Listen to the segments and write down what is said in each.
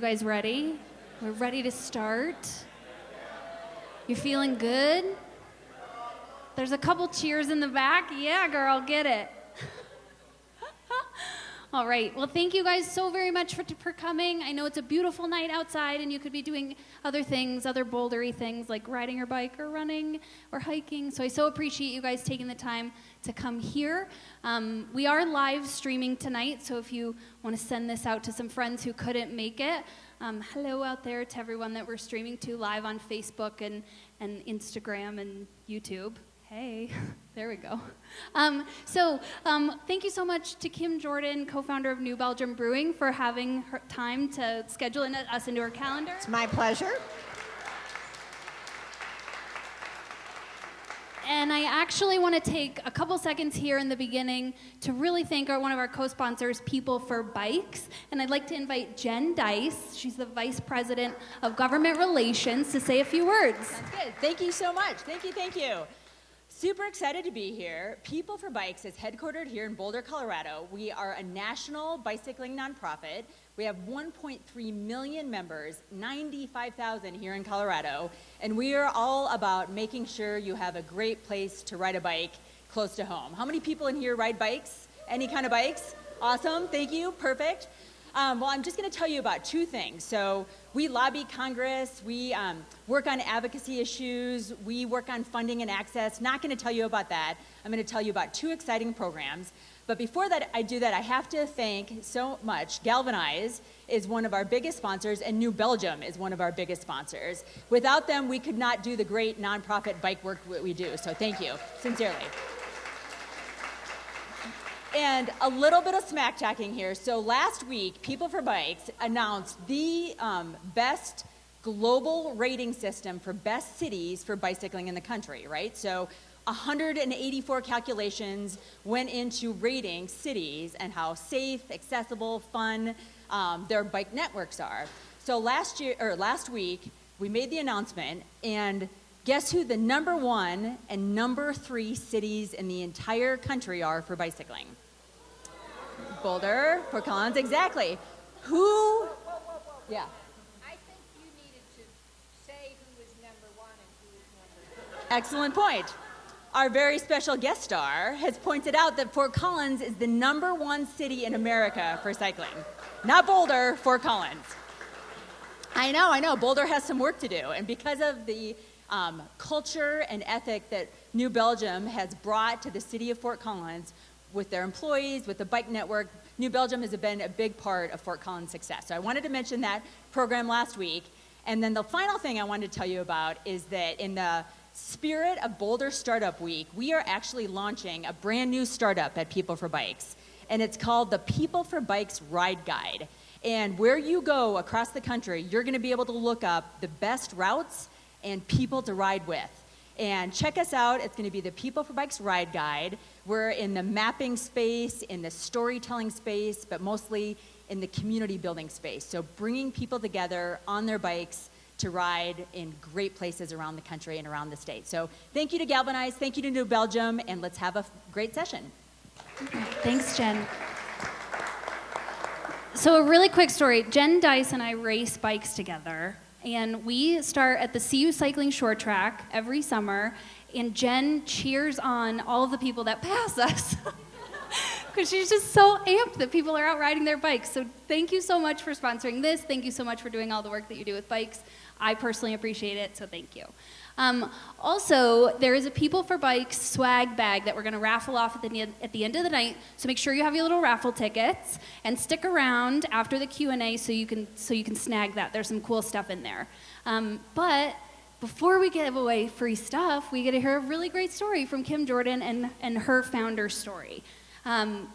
guys ready? We're ready to start. You feeling good? There's a couple cheers in the back. Yeah, girl, get it. All right. Well, thank you guys so very much for coming. I know it's a beautiful night outside, and you could be doing other things, other bouldery things like riding your bike or running or hiking. So I so appreciate you guys taking the time to come here. We are live streaming tonight, so if you want to send this out to some friends who couldn't make it, hello out there to everyone that we're streaming to live on Facebook and Instagram and YouTube. Hey, there we go. Thank you so much to Kim Jordan, co-founder of New Belgium Brewing, for having her time to schedule us into her calendar. It's my pleasure. And I actually want to take a couple seconds here in the beginning to really thank one of our co-sponsors, People for Bikes. And I'd like to invite Jen Dice, she's the Vice President of Government Relations, to say a few words. Sounds good. Thank you so much. Thank you. Super excited to be here. People for Bikes is headquartered here in Boulder, Colorado. We are a national bicycling nonprofit. We have 1.3 million members, 95,000 here in Colorado, and we are all about making sure you have a great place to ride a bike close to home. How many people in here ride bikes? Any kind of bikes? Awesome, thank you, perfect. Well, I'm just going to tell you about two things. So we lobby Congress, we work on advocacy issues, we work on funding and access. Not going to tell you about that. I'm going to tell you about two exciting programs. But before I do that, I have to thank so much. Galvanize is one of our biggest sponsors, and New Belgium is one of our biggest sponsors. Without them, we could not do the great nonprofit bike work that we do. So thank you, sincerely. And a little bit of smack talking here. So last week, People for Bikes announced the best global rating system for best cities for bicycling in the country, right? So 184 calculations went into rating cities and how safe, accessible, fun their bike networks are. So last week, we made the announcement, and guess who the number 1 and number 3 cities in the entire country are for bicycling? Boulder, Fort Collins, exactly. Who? Yeah. I think you needed to say who was number 1 and who was number 2. Excellent point. Our very special guest star has pointed out that Fort Collins is the number 1 city in America for cycling. Not Boulder, Fort Collins. I know. Boulder has some work to do. And because of the culture and ethic that New Belgium has brought to the city of Fort Collins with their employees, with the bike network, New Belgium has been a big part of Fort Collins' success. So I wanted to mention that program last week. And then the final thing I wanted to tell you about is that in the spirit of Boulder Startup Week, we are actually launching a brand new startup at People for Bikes. And it's called the People for Bikes Ride Guide. And where you go across the country, you're going to be able to look up the best routes and people to ride with. And check us out. It's going to be the People for Bikes Ride Guide. We're in the mapping space, in the storytelling space, but mostly in the community building space. So bringing people together on their bikes to ride in great places around the country and around the state. So thank you to Galvanize, thank you to New Belgium, and let's have a great session. Thanks, Jen. So a really quick story. Jen Dice and I race bikes together. And we start at the CU Cycling Short Track every summer, and Jen cheers on all of the people that pass us. Because she's just so amped that people are out riding their bikes. So thank you so much for sponsoring this. Thank you so much for doing all the work that you do with bikes. I personally appreciate it, so thank you. Also, there is a People for Bikes swag bag that we're going to raffle off at the end of the night. So make sure you have your little raffle tickets and stick around after the Q&A so you can snag that. There's some cool stuff in there. But before we give away free stuff, we get to hear a really great story from Kim Jordan and her founder story.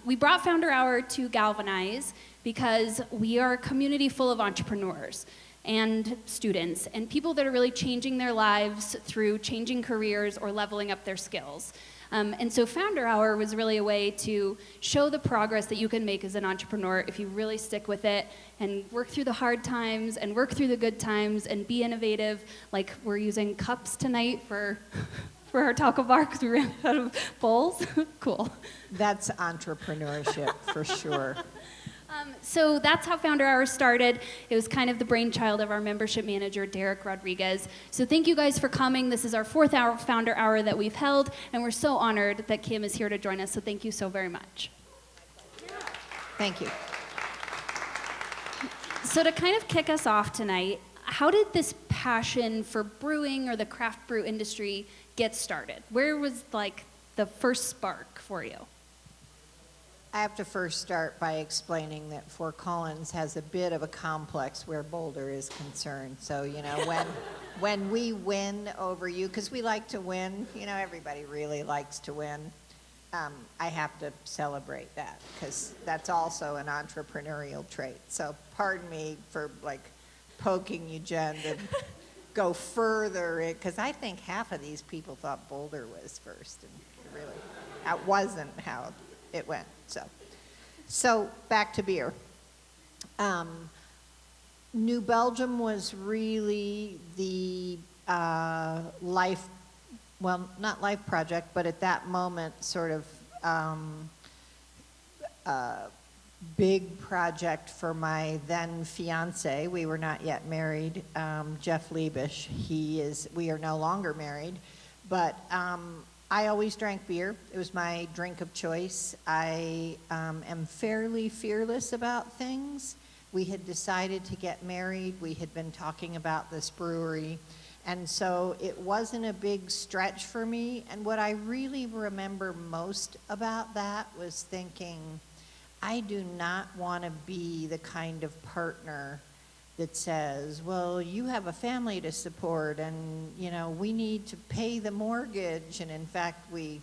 We brought Founder Hour to Galvanize because we are a community full of entrepreneurs and students and people that are really changing their lives through changing careers or leveling up their skills. And so Founder Hour was really a way to show the progress that you can make as an entrepreneur if you really stick with it and work through the hard times and work through the good times and be innovative. Like we're using cups tonight for our taco bar because we ran out of bowls. Cool. That's entrepreneurship for sure. So that's how Founder Hour started. It was kind of the brainchild of our membership manager, Derek Rodriguez. So thank you guys for coming. This is our 4th Founder Hour that we've held, and we're so honored that Kim is here to join us. So thank you so very much. Thank you. So to kind of kick us off tonight, how did this passion for brewing or the craft brew industry get started? Where was like the first spark for you? I have to first start by explaining that Fort Collins has a bit of a complex where Boulder is concerned. So, you know, when we win over you, because we like to win, you know, everybody really likes to win. I have to celebrate that because that's also an entrepreneurial trait. So pardon me for like poking you, Jen, to go further, because I think half of these people thought Boulder was first, and really, that wasn't how it went. So back to beer. New Belgium was really the life, well, not life project, but at that moment, sort of big project for my then fiance. We were not yet married, Jeff Liebisch. We are no longer married, but I always drank beer. It was my drink of choice. I am fairly fearless about things. We had decided to get married. We had been talking about this brewery. And so it wasn't a big stretch for me. And what I really remember most about that was thinking, I do not want to be the kind of partner that says, well, you have a family to support and, you know, we need to pay the mortgage. And in fact, we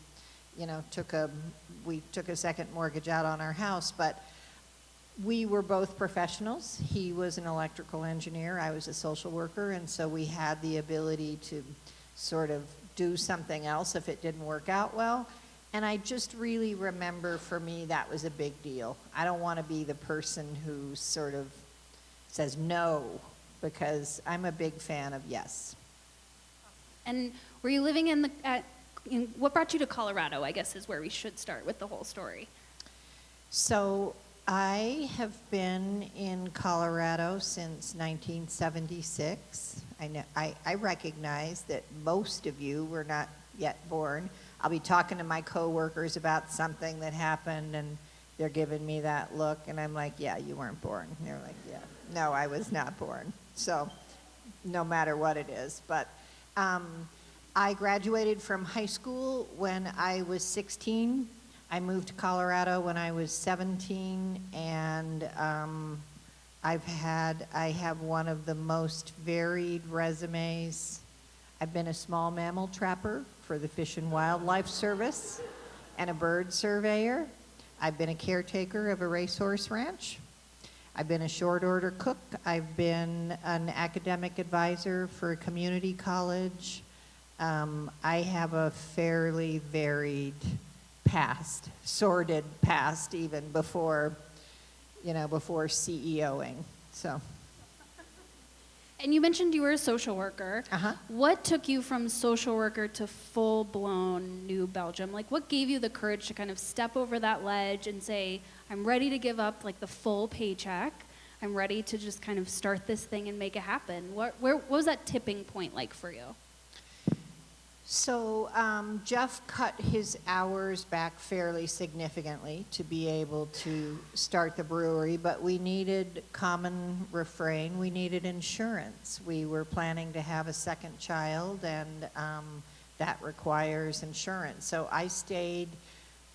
took a second mortgage out on our house, but we were both professionals. He was an electrical engineer, I was a social worker, and so we had the ability to sort of do something else if it didn't work out well. And I just really remember, for me, that was a big deal. I don't want to be the person who sort of says no, because I'm a big fan of yes. And were you living what brought you to Colorado, I guess, is where we should start with the whole story. So I have been in Colorado since 1976. I recognize that most of you were not yet born. I'll be talking to my coworkers about something that happened, and they're giving me that look, and I'm like, yeah, you weren't born. And they're like, yeah. No, I was not born. So no matter what it is. But I graduated from high school when I was 16. I moved to Colorado when I was 17, and I have one of the most varied resumes. I've been a small mammal trapper for the Fish and Wildlife Service and a bird surveyor. I've been a caretaker of a racehorse ranch. I've been a short order cook. I've been an academic advisor for a community college. I have a fairly varied past, sordid past, even before CEOing. So. And you mentioned you were a social worker. Uh-huh. What took you from social worker to full-blown New Belgium? Like, what gave you the courage to kind of step over that ledge and say, I'm ready to give up like the full paycheck. I'm ready to just kind of start this thing and make it happen. What was that tipping point like for you? So Jeff cut his hours back fairly significantly to be able to start the brewery, but we needed common refrain. We needed insurance. We were planning to have a second child, and that requires insurance. So I stayed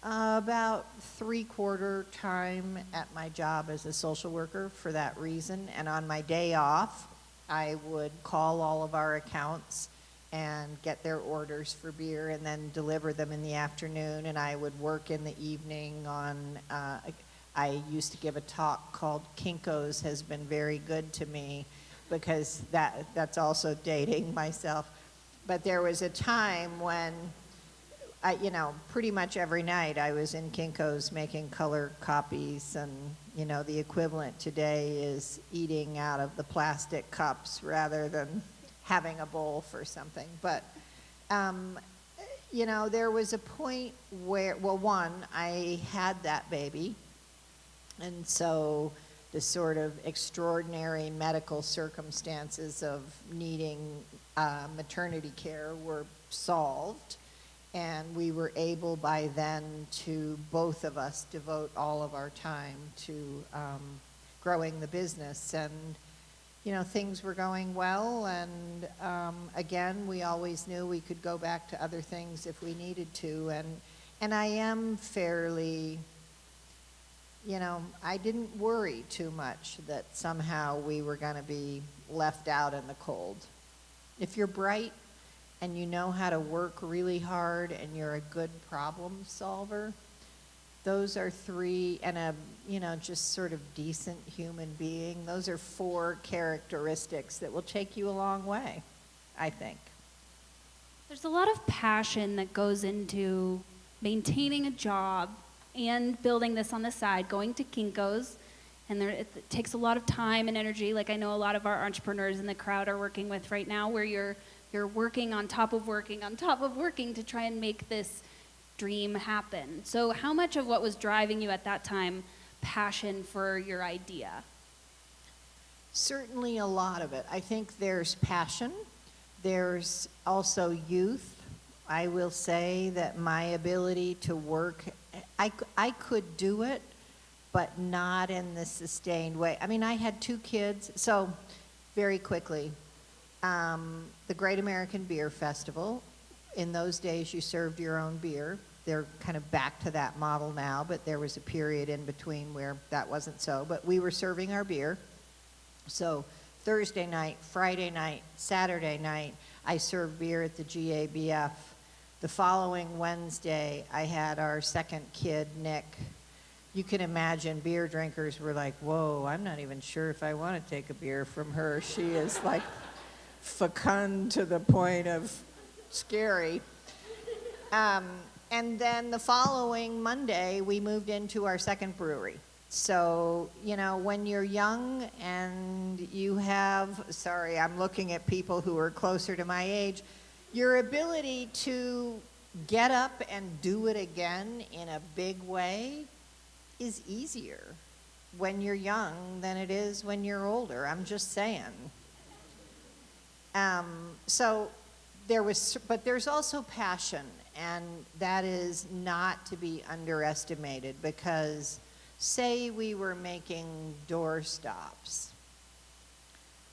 about 3/4 time at my job as a social worker for that reason. And on my day off, I would call all of our accounts and get their orders for beer and then deliver them in the afternoon. And I would work in the evening on, I used to give a talk called Kinko's Has Been Very Good to Me, because that's also dating myself. But there was a time when pretty much every night I was in Kinko's making color copies, and the equivalent today is eating out of the plastic cups rather than having a bowl for something. But, there was a point where, well, one, I had that baby. And so the sort of extraordinary medical circumstances of needing maternity care were solved. And we were able by then to, both of us, devote all of our time to growing the business. And, you know, things were going well. And again, we always knew we could go back to other things if we needed to. And I am fairly, you know, I didn't worry too much that somehow we were going to be left out in the cold. If you're bright and you know how to work really hard and you're a good problem solver, those are three, and a, you know, just sort of decent human being, those are 4 characteristics that will take you a long way, I think. There's a lot of passion that goes into maintaining a job and building this on the side, going to Kinko's, and it takes a lot of time and energy, like I know a lot of our entrepreneurs in the crowd are working with right now, where you're working on top of working on top of working to try and make this dream happen. So how much of what was driving you at that time, passion for your idea? Certainly a lot of it. I think there's passion. There's also youth. I will say that my ability to work, I could do it, but not in the sustained way. I mean, I had 2 kids, so very quickly, the Great American Beer Festival, in those days you served your own beer. They're kind of back to that model now, but there was a period in between where that wasn't so. But we were serving our beer. So Thursday night, Friday night, Saturday night, I served beer at the GABF. The following Wednesday, I had our second kid, Nick. You can imagine beer drinkers were like, whoa, I'm not even sure if I want to take a beer from her. She is like fecund to the point of scary. And then the following Monday, we moved into our second brewery. So, you know, when you're young and you have, sorry, I'm looking at people who are closer to my age, your ability to get up and do it again in a big way is easier when you're young than it is when you're older. I'm just saying. But there's also passion, and that is not to be underestimated, because say we were making door stops.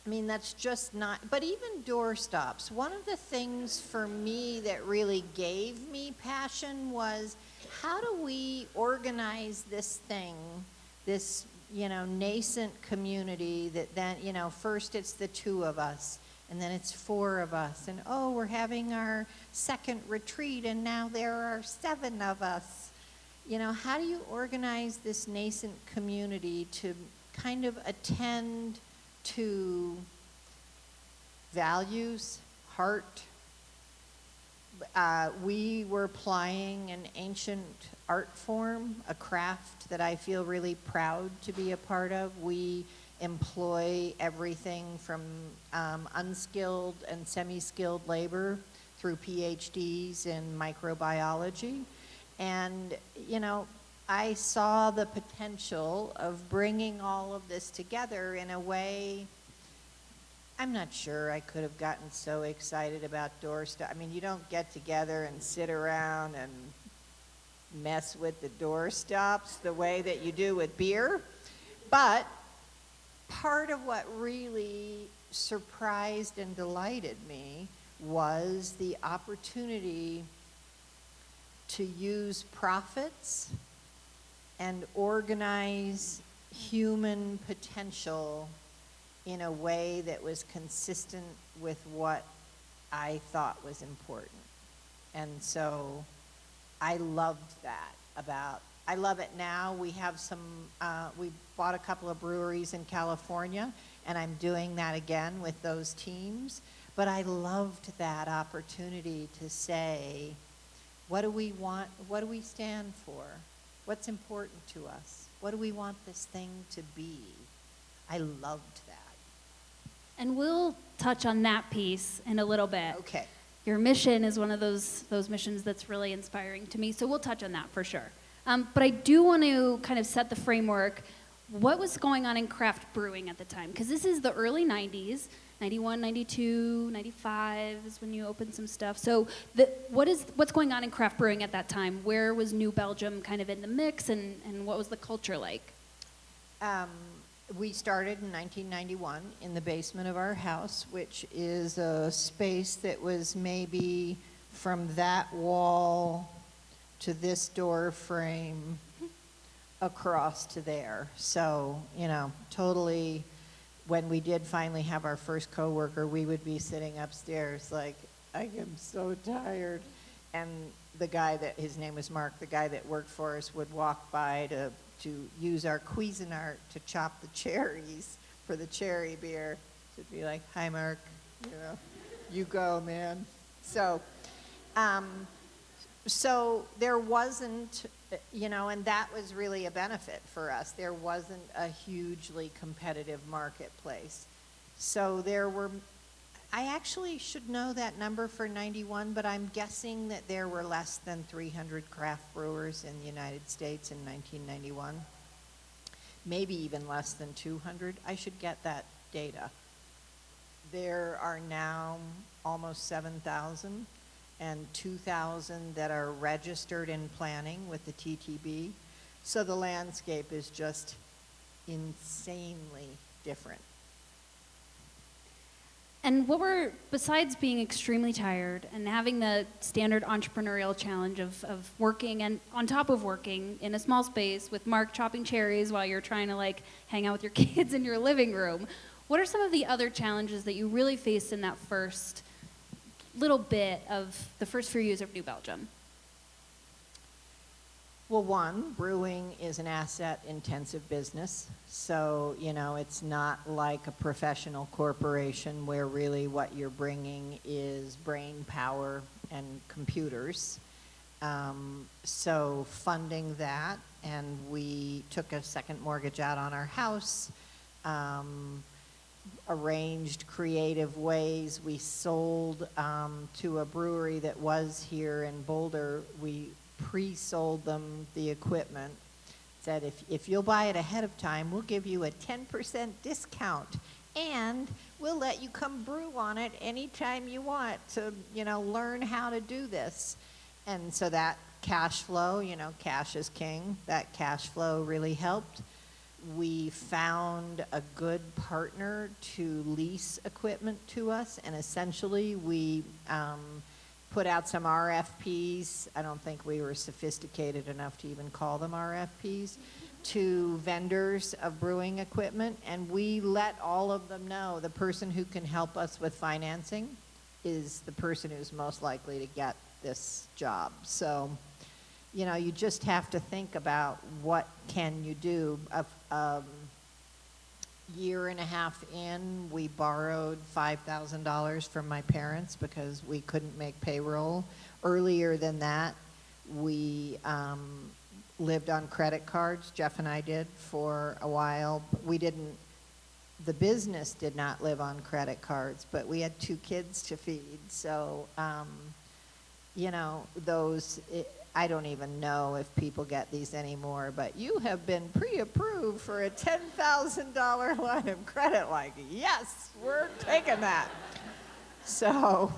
I mean, that's just not, but even door stops, one of the things for me that really gave me passion was, how do we organize this thing, this, you know, nascent community that then, you know, first it's the 2 of us, and then it's 4 of us, and oh, we're having our second retreat, and now there are 7 of us. You know, how do you organize this nascent community to kind of attend to values, heart? We were applying an ancient art form, a craft that I feel really proud to be a part of. We employ everything from unskilled and semi-skilled labor through PhDs in microbiology. And, you know, I saw the potential of bringing all of this together in a way. I'm not sure I could have gotten so excited about doorstop. I mean, you don't get together and sit around and mess with the doorstops the way that you do with beer. But part of what really surprised and delighted me was the opportunity to use profits and organize human potential in a way that was consistent with what I thought was important. And so I loved that I love it now. We have we bought a couple of breweries in California, and I'm doing that again with those teams. But I loved that opportunity to say, what do we want? What do we stand for? What's important to us? What do we want this thing to be? I loved that. And we'll touch on that piece in a little bit. Okay. Your mission is one of those missions that's really inspiring to me, so we'll touch on that for sure. But I do want to kind of set the framework. What was going on in craft brewing at the time? Because this is the early 90s, 91, 92, 95 is when you opened some stuff. So what's going on in craft brewing at that time? Where was New Belgium kind of in the mix, and what was the culture like? We started in 1991 in the basement of our house, which is a space that was maybe from that wall to this door frame across to there. So, totally, when we did finally have our first coworker, we would be sitting upstairs like, I am so tired. And the guy his name was Mark, the guy that worked for us would walk by to use our Cuisinart to chop the cherries for the cherry beer. It'd be like, hi, Mark, you go, man. So there wasn't, and that was really a benefit for us. There wasn't a hugely competitive marketplace. So I actually should know that number for 91, but I'm guessing that there were less than 300 craft brewers in the United States in 1991. Maybe even less than 200. I should get that data. There are now almost 7,000 and 2,000 that are registered in planning with the TTB. So the landscape is just insanely different. And besides being extremely tired and having the standard entrepreneurial challenge of working and on top of working in a small space with Mark chopping cherries while you're trying to hang out with your kids in your living room, what are some of the other challenges that you really faced in that first little bit of the first few years of New Belgium? Well, one, brewing is an asset-intensive business. So, it's not like a professional corporation where really what you're bringing is brain power and computers. So funding that, and we took a second mortgage out on our house, arranged creative ways. We sold to a brewery that was here in Boulder. We pre-sold them the equipment, said if you'll buy it ahead of time, we'll give you a 10% discount, and we'll let you come brew on it anytime you want to, learn how to do this. And so that cash flow, cash is king, that cash flow really helped. We found a good partner to lease equipment to us, and essentially we put out some RFPs. I don't think we were sophisticated enough to even call them RFPs, to vendors of brewing equipment, and we let all of them know the person who can help us with financing is the person who's most likely to get this job. So, you just have to think about what can you do. A year and a half in, we borrowed $5,000 from my parents because we couldn't make payroll. Earlier than that, we lived on credit cards. Jeff and I did for a while. The business did not live on credit cards, but we had 2 kids to feed. So, I don't even know if people get these anymore, but you have been pre-approved for a $10,000 line of credit. Like, yes, we're taking that. So,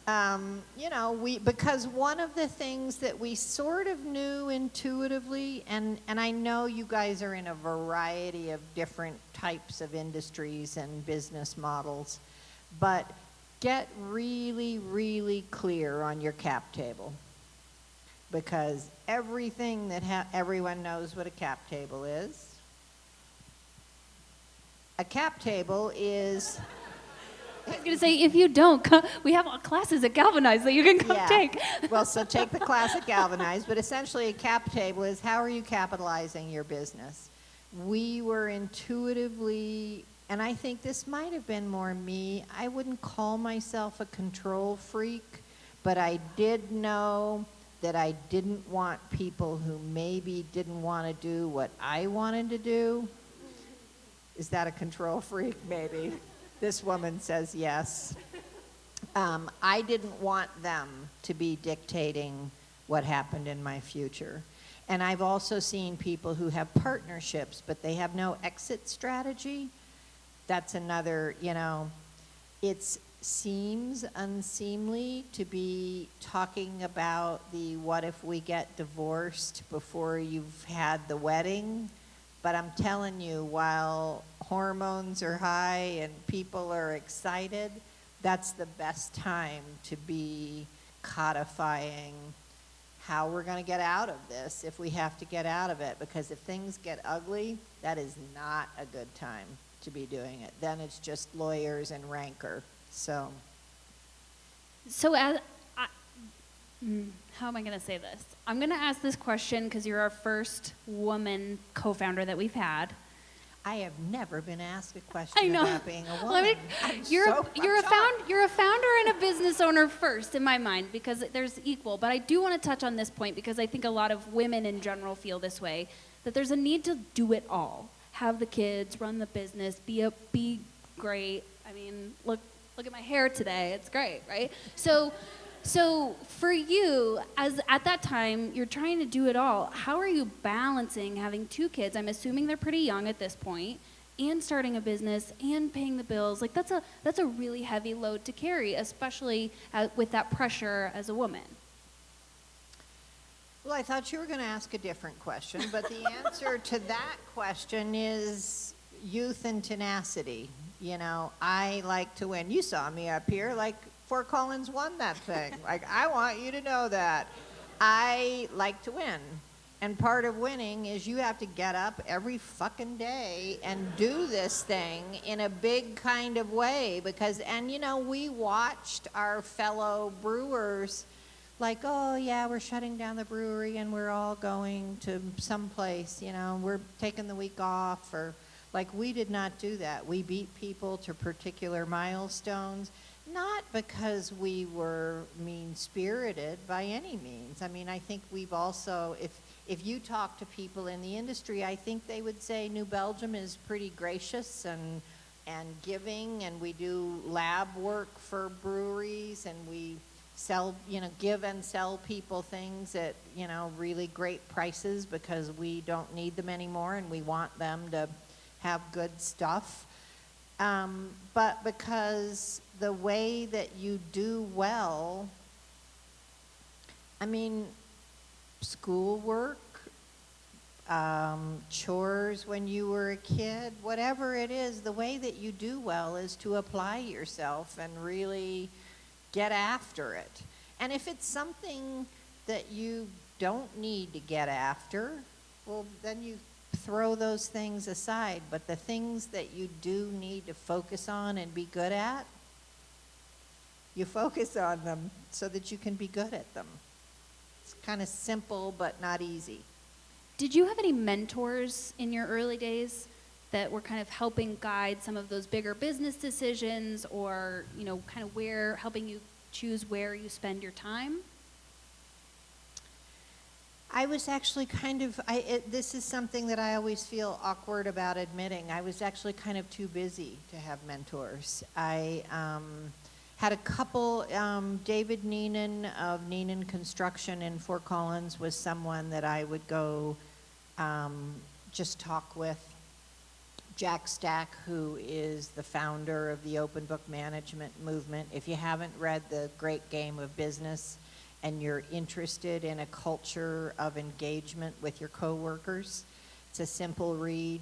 because one of the things that we sort of knew intuitively, and I know you guys are in a variety of different types of industries and business models, but get really, really clear on your cap table. Because everything everyone knows what a cap table is. A cap table is... I was going to say, if you don't, we have classes at Galvanize that you can come take. Well, so take the class at Galvanize, but essentially a cap table is how are you capitalizing your business? We were intuitively, and I think this might have been more me, I wouldn't call myself a control freak, but I did know that I didn't want people who maybe didn't want to do what I wanted to do. Is that a control freak? Maybe. This woman says yes. I didn't want them to be dictating what happened in my future. And I've also seen people who have partnerships, but they have no exit strategy. That's another, it seems unseemly to be talking about the what if we get divorced before you've had the wedding. But I'm telling you, while hormones are high and people are excited, that's the best time to be codifying how we're going to get out of this if we have to get out of it. Because if things get ugly, that is not a good time to be doing it. Then it's just lawyers and rancor. So as how am I going to say this? I'm going to ask this question because you're our first woman co-founder that we've had. I have never been asked a question about being a woman. Well, you're a founder and a business owner first in my mind because there's equal. But I do want to touch on this point because I think a lot of women in general feel this way, that there's a need to do it all. Have the kids, run the business, be great. I mean, look at my hair today. It's great, right? So for you, as at that time, you're trying to do it all. How are you balancing having 2 kids? I'm assuming they're pretty young at this point, and starting a business and paying the bills. Like that's a really heavy load to carry, especially with that pressure as a woman. Well, I thought you were going to ask a different question, but the answer to that question is youth and tenacity. I like to win. You saw me up here, like Fort Collins won that thing. Like, I want you to know that. I like to win. And part of winning is you have to get up every fucking day and do this thing in a big kind of way because, we watched our fellow brewers like, oh yeah, we're shutting down the brewery and we're all going to someplace, we're taking the week off or like we did not do that. We beat people to particular milestones. Not because we were mean-spirited by any means. I mean, I think we've also, if you talk to people in the industry, I think they would say New Belgium is pretty gracious and giving, and we do lab work for breweries, and we sell, give and sell people things at, really great prices because we don't need them anymore and we want them to have good stuff. But because the way that you do well, I mean, schoolwork, chores when you were a kid, whatever it is, the way that you do well is to apply yourself and really get after it. And if it's something that you don't need to get after, well, then you throw those things aside. But the things that you do need to focus on and be good at, you focus on them so that you can be good at them. It's kind of simple, but not easy. Did you have any mentors in your early days that were kind of helping guide some of those bigger business decisions or, kind of helping you choose where you spend your time? I was actually this is something that I always feel awkward about admitting. I was actually kind of too busy to have mentors. I had a couple, David Neenan of Neenan Construction in Fort Collins was someone that I would go just talk with. Jack Stack, who is the founder of the open book management movement. If you haven't read The Great Game of Business and you're interested in a culture of engagement with your coworkers, it's a simple read.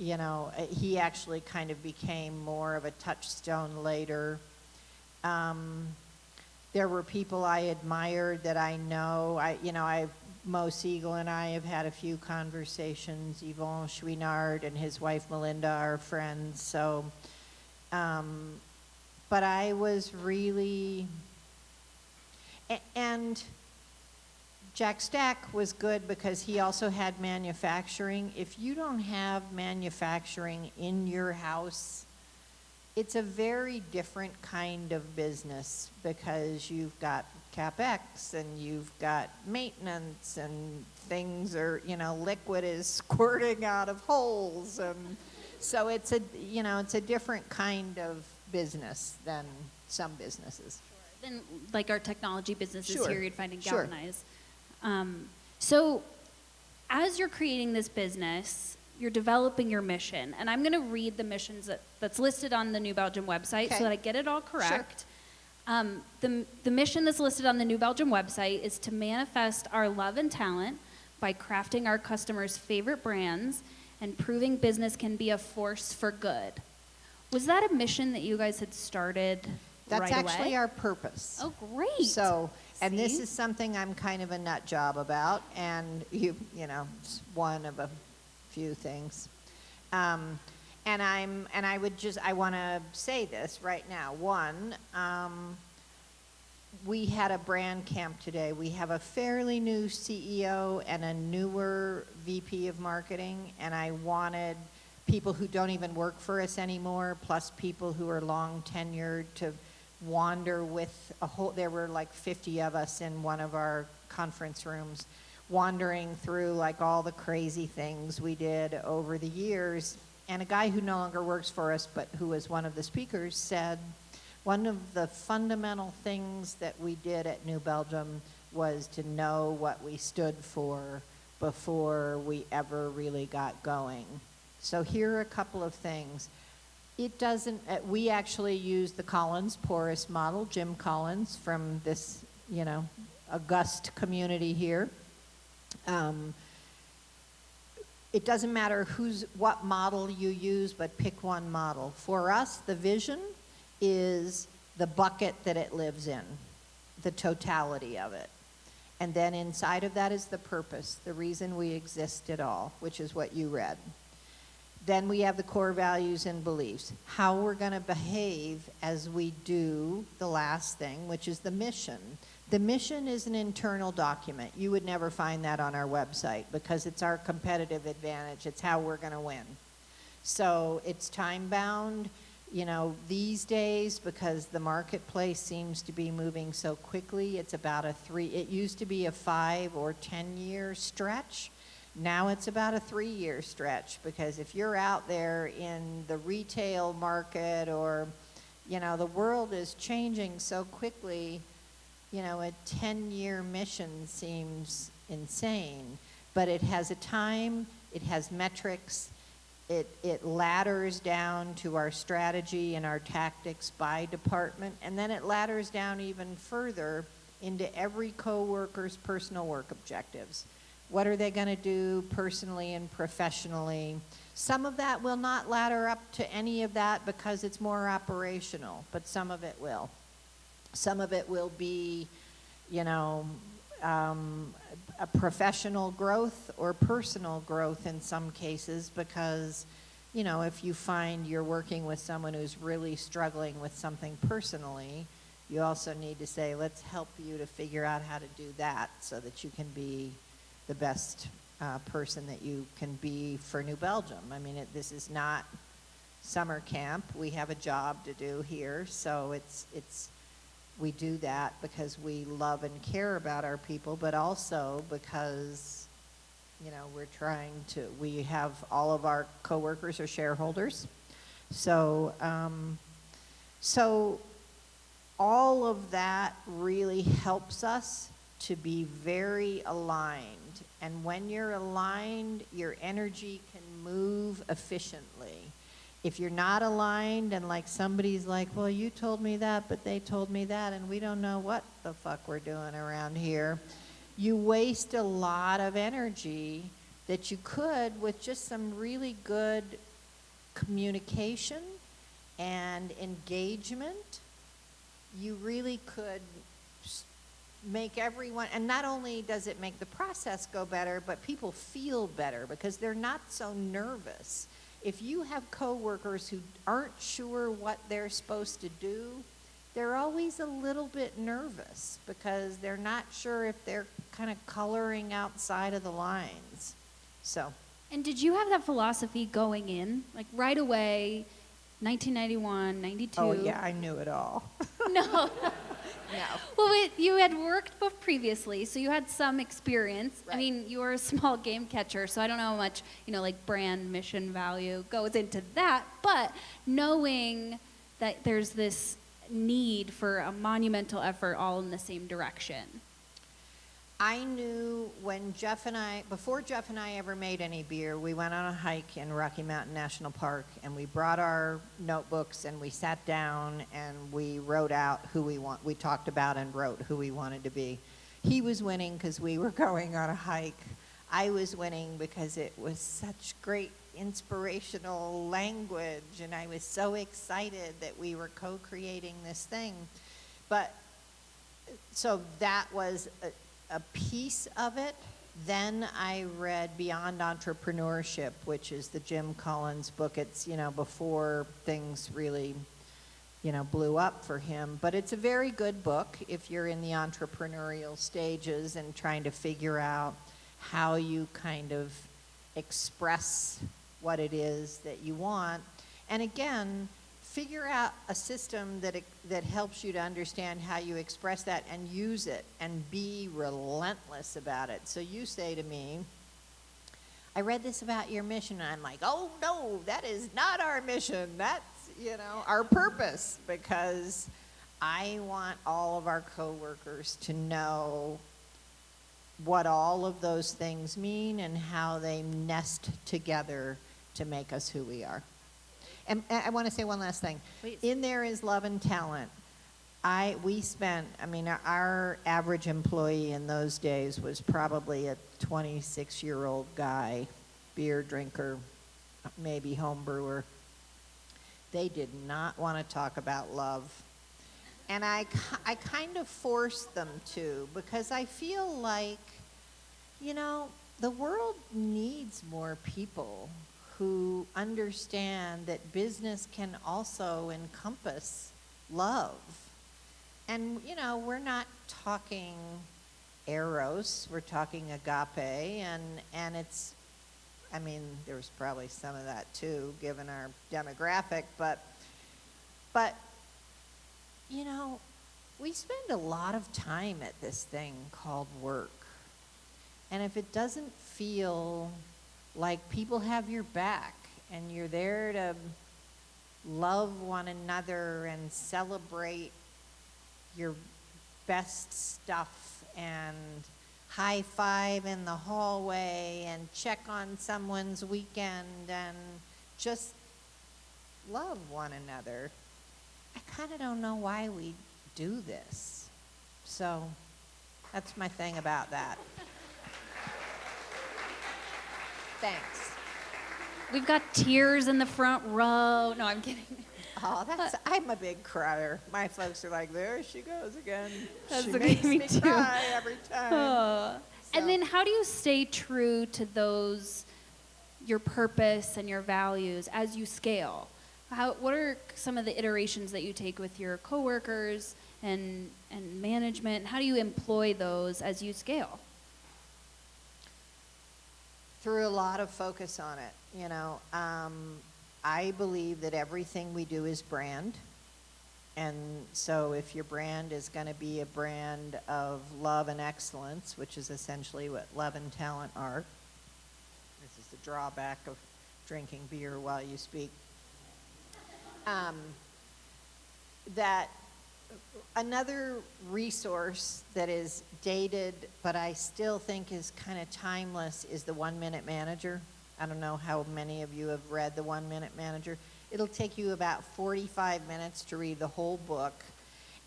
He actually kind of became more of a touchstone later. There were people I admired that I know. Mo Siegel and I have had a few conversations. Yvon Chouinard and his wife Melinda are friends. So, but I was really, and Jack Stack was good because he also had manufacturing. If you don't have manufacturing in your house, it's a very different kind of business because you've got CapEx and you've got maintenance and things are, liquid is squirting out of holes. And so it's a different kind of business than some businesses. Sure. Then like our technology businesses here, you'd find in Galvanize. So as you're creating this business, you're developing your mission. And I'm going to read the missions that's listed on the New Belgium website Okay. so that I get it all correct. The mission that's listed on the New Belgium website is to manifest our love and talent by crafting our customers' favorite brands and proving business can be a force for good. Was that a mission that you guys had started That's right actually away? our purpose. Oh, great. So, and this See? is something I'm kind of a nut job about, and you know, it's one of a few things. And I want to say this right now. One, we had a brand camp today. We have a fairly new CEO and a newer VP of marketing, and I wanted people who don't even work for us anymore, plus people who are long tenured, to wander with there were like 50 of us in one of our conference rooms, wandering through like all the crazy things we did over the years. And a guy who no longer works for us, but who was one of the speakers, said, one of the fundamental things that we did at New Belgium was to know what we stood for before we ever really got going. So here are a couple of things. It doesn't, we actually use the Collins Porous model, Jim Collins, from this, you know, august community here. It doesn't matter what model you use, but pick one model. For us, the vision is the bucket that it lives in, the totality of it. And then inside of that is the purpose, the reason we exist at all, which is what you read. Then we have the core values and beliefs, how we're going to behave as we do the last thing, which is the mission. The mission is an internal document. You would never find that on our website because it's our competitive advantage. It's how we're going to win. So it's time-bound, you know, these days, because the marketplace seems to be moving so quickly. It's about it used to be a 5 or 10 year stretch. Now it's about a 3-year stretch, because if you're out there in the retail market, or, you know, the world is changing so quickly, you know, a 10-year mission seems insane. But it has a time, it has metrics, it ladders down to our strategy and our tactics by department, and then it ladders down even further into every coworker's personal work objectives. What are they going to do personally and professionally? Some of that will not ladder up to any of that because it's more operational, but some of it will. Some of it will be, you know, a professional growth or personal growth in some cases, because, you know, if you find you're working with someone who's really struggling with something personally, you also need to say, let's help you to figure out how to do that so that you can be the best person that you can be for New Belgium. I mean, this is not summer camp. We have a job to do here, so we do that because we love and care about our people, but also because, you know, we have all of our coworkers are shareholders. So, so all of that really helps us to be very aligned. And when you're aligned, your energy can move efficiently. If you're not aligned and like somebody's like, well, you told me that, but they told me that, and we don't know what the fuck we're doing around here, you waste a lot of energy that you could with just some really good communication and engagement. You really could make everyone, and not only does it make the process go better, but people feel better because they're not so nervous. If you have coworkers who aren't sure what they're supposed to do, they're always a little bit nervous because they're not sure if they're kind of coloring outside of the lines. So. And did you have that philosophy going in, like right away, 1991, 92? Oh yeah, I knew it all. No. No. Well, you had worked previously, so you had some experience. Right. I mean, you were a small game catcher, so I don't know how much, you know, like brand mission value goes into that. But knowing that there's this need for a monumental effort all in the same direction. I knew when before Jeff and I ever made any beer, we went on a hike in Rocky Mountain National Park, and we brought our notebooks and we sat down and we wrote out we talked about and wrote who we wanted to be. He was winning because we were going on a hike. I was winning because it was such great inspirational language, and I was so excited that we were co-creating this thing. But so that was a piece of it. Then I read Beyond Entrepreneurship, which is the Jim Collins book. It's, before things really, blew up for him. But it's a very good book if you're in the entrepreneurial stages and trying to figure out how you kind of express what it is that you want. And again, figure out a system that helps you to understand how you express that and use it and be relentless about it. So you say to me, I read this about your mission, and I'm like, oh no, that is not our mission. That's, our purpose, because I want all of our coworkers to know what all of those things mean and how they nest together to make us who we are. And I want to say one last thing. Please. In there is love and talent. Our average employee in those days was probably a 26-year-old guy, beer drinker, maybe home brewer. They did not want to talk about love. And I kind of forced them to, because I feel like, the world needs more people who understand that business can also encompass love. And, we're not talking eros, we're talking agape, and it's, there's probably some of that too, given our demographic, but, we spend a lot of time at this thing called work. And if it doesn't feel like people have your back and you're there to love one another and celebrate your best stuff and high five in the hallway and check on someone's weekend and just love one another, I kind of don't know why we do this. So that's my thing about that. Thanks. We've got tears in the front row. No, I'm kidding. Oh, I'm a big crier. My folks are like, there she goes again. That's She okay, makes me me too. cry every time. Oh. So- And then how do you stay true to your purpose and your values as you scale? What are some of the iterations that you take with your coworkers and management? How do you employ those as you scale? Through a lot of focus on it. I believe that everything we do is brand. And so if your brand is going to be a brand of love and excellence, which is essentially what love and talent are, this is the drawback of drinking beer while you speak, that another resource that is dated, but I still think is kind of timeless, is the 1 Minute Manager. I don't know how many of you have read the 1 Minute Manager. It'll take you about 45 minutes to read the whole book.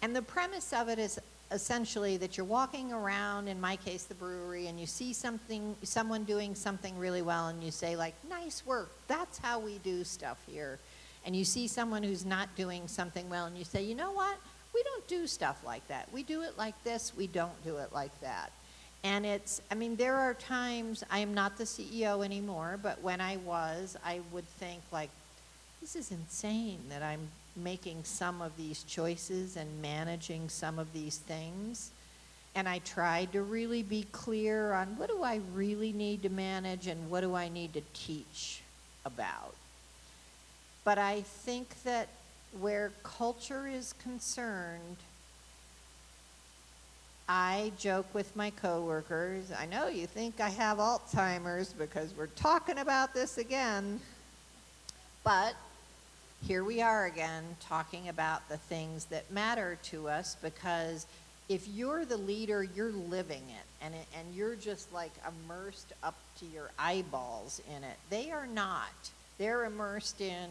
And the premise of it is essentially that you're walking around, in my case, the brewery, and you see someone doing something really well, and you say, like, nice work, that's how we do stuff here. And you see someone who's not doing something well, and you say, you know what? We don't do stuff like that. We do it like this, we don't do it like that. And there are times, I am not the CEO anymore, but when I was, I would think, like, this is insane that I'm making some of these choices and managing some of these things. And I tried to really be clear on what do I really need to manage and what do I need to teach about. But I think that where culture is concerned, I joke with my coworkers, I know you think I have Alzheimer's because we're talking about this again, but here we are again talking about the things that matter to us, because if you're the leader, you're living it, and you're just like immersed up to your eyeballs in it. They are not. They're immersed in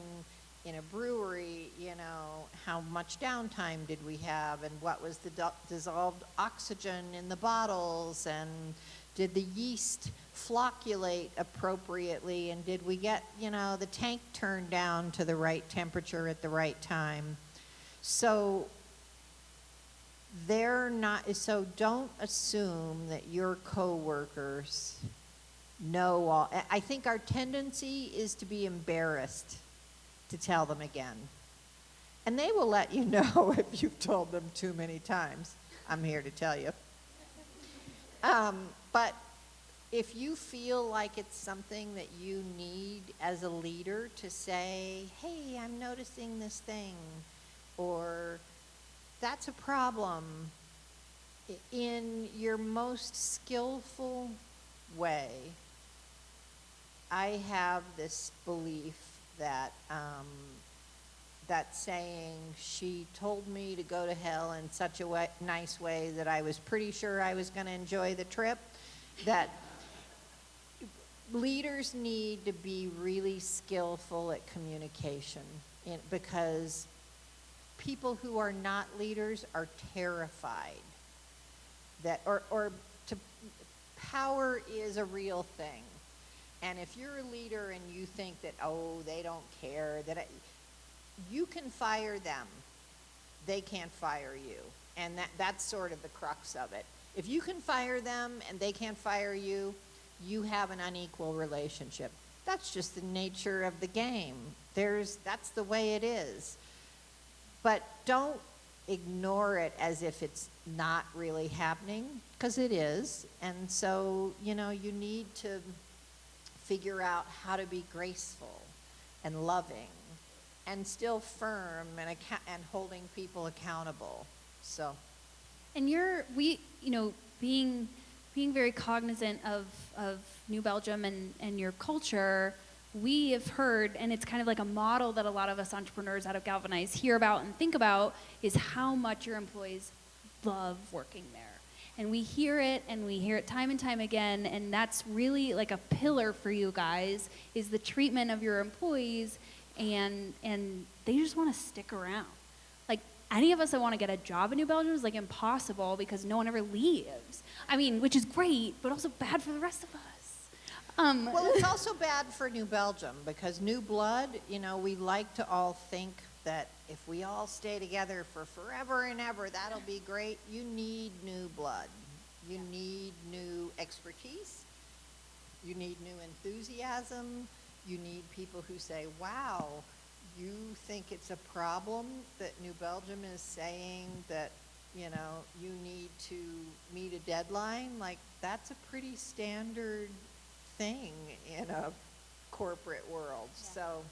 a brewery, you know, how much downtime did we have, and what was the dissolved oxygen in the bottles, and did the yeast flocculate appropriately, and did we get, you know, the tank turned down to the right temperature at the right time. So so don't assume that your coworkers know all. I think our tendency is to be embarrassed to tell them again. And they will let you know if you've told them too many times. I'm here to tell you. But if you feel like it's something that you need as a leader to say, hey, I'm noticing this thing, or that's a problem, in your most skillful way, I have this belief that that saying, she told me to go to hell in such a nice way that I was pretty sure I was going to enjoy the trip, that leaders need to be really skillful at communication, because people who are not leaders are terrified that, power is a real thing. And if you're a leader and you think that, oh, they don't care, you can fire them. They can't fire you. And that's sort of the crux of it. If you can fire them and they can't fire you, you have an unequal relationship. That's just the nature of the game. That's the way it is. But don't ignore it as if it's not really happening, because it is. And so, you know, you need to figure out how to be graceful and loving and still firm and holding people accountable. So, And being very cognizant of New Belgium and your culture, we have heard, and it's kind of like a model that a lot of us entrepreneurs out of Galvanize hear about and think about, is how much your employees love working there. And we hear it time and time again, and that's really like a pillar for you guys, is the treatment of your employees, and they just want to stick around. Like, any of us that want to get a job in New Belgium is like impossible, because no one ever leaves. I mean, which is great, but also bad for the rest of us. Well, it's also bad for New Belgium, because new blood, you know, we like to all think that if we all stay together for forever and ever, that'll be great. You need new blood. You need new expertise. You need new enthusiasm. You need people who say, wow, you think it's a problem that New Belgium is saying that, you know, you need to meet a deadline? Like, that's a pretty standard thing in a corporate world. So,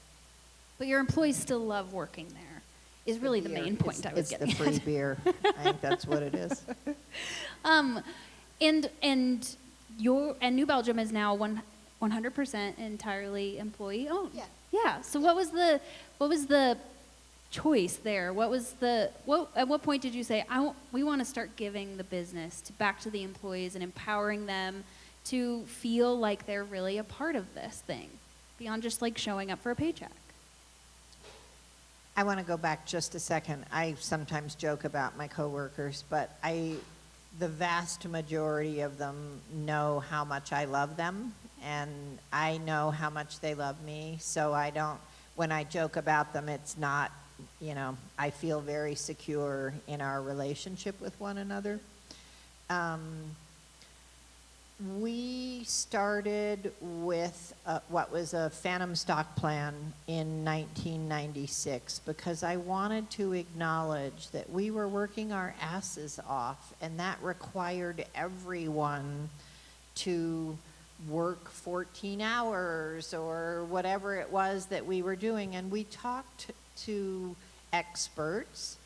but your employees still love working there, is really the main point I was getting at. It's the free beer. I think that's what it is. And New Belgium is now 100% entirely employee owned. Yeah. Yeah. So what was the choice there? At what point did you say, we want to start giving the business back to the employees and empowering them to feel like they're really a part of this thing, beyond just like showing up for a paycheck? I want to go back just a second. I sometimes joke about my coworkers, but the vast majority of them know how much I love them, and I know how much they love me. So when I joke about them, it's not, you know, I feel very secure in our relationship with one another. We started with what was a phantom stock plan in 1996 because I wanted to acknowledge that we were working our asses off, and that required everyone to work 14 hours or whatever it was that we were doing. And we talked to experts.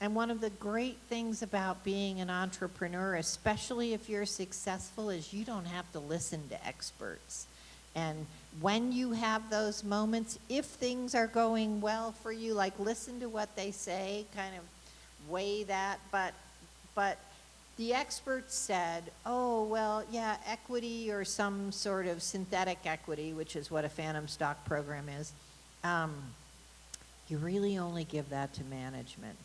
And one of the great things about being an entrepreneur, especially if you're successful, is you don't have to listen to experts. And when you have those moments, if things are going well for you, like listen to what they say, kind of weigh that, but The experts said, oh, well, yeah, equity or some sort of synthetic equity, which is what a phantom stock program is, you really only give that to management.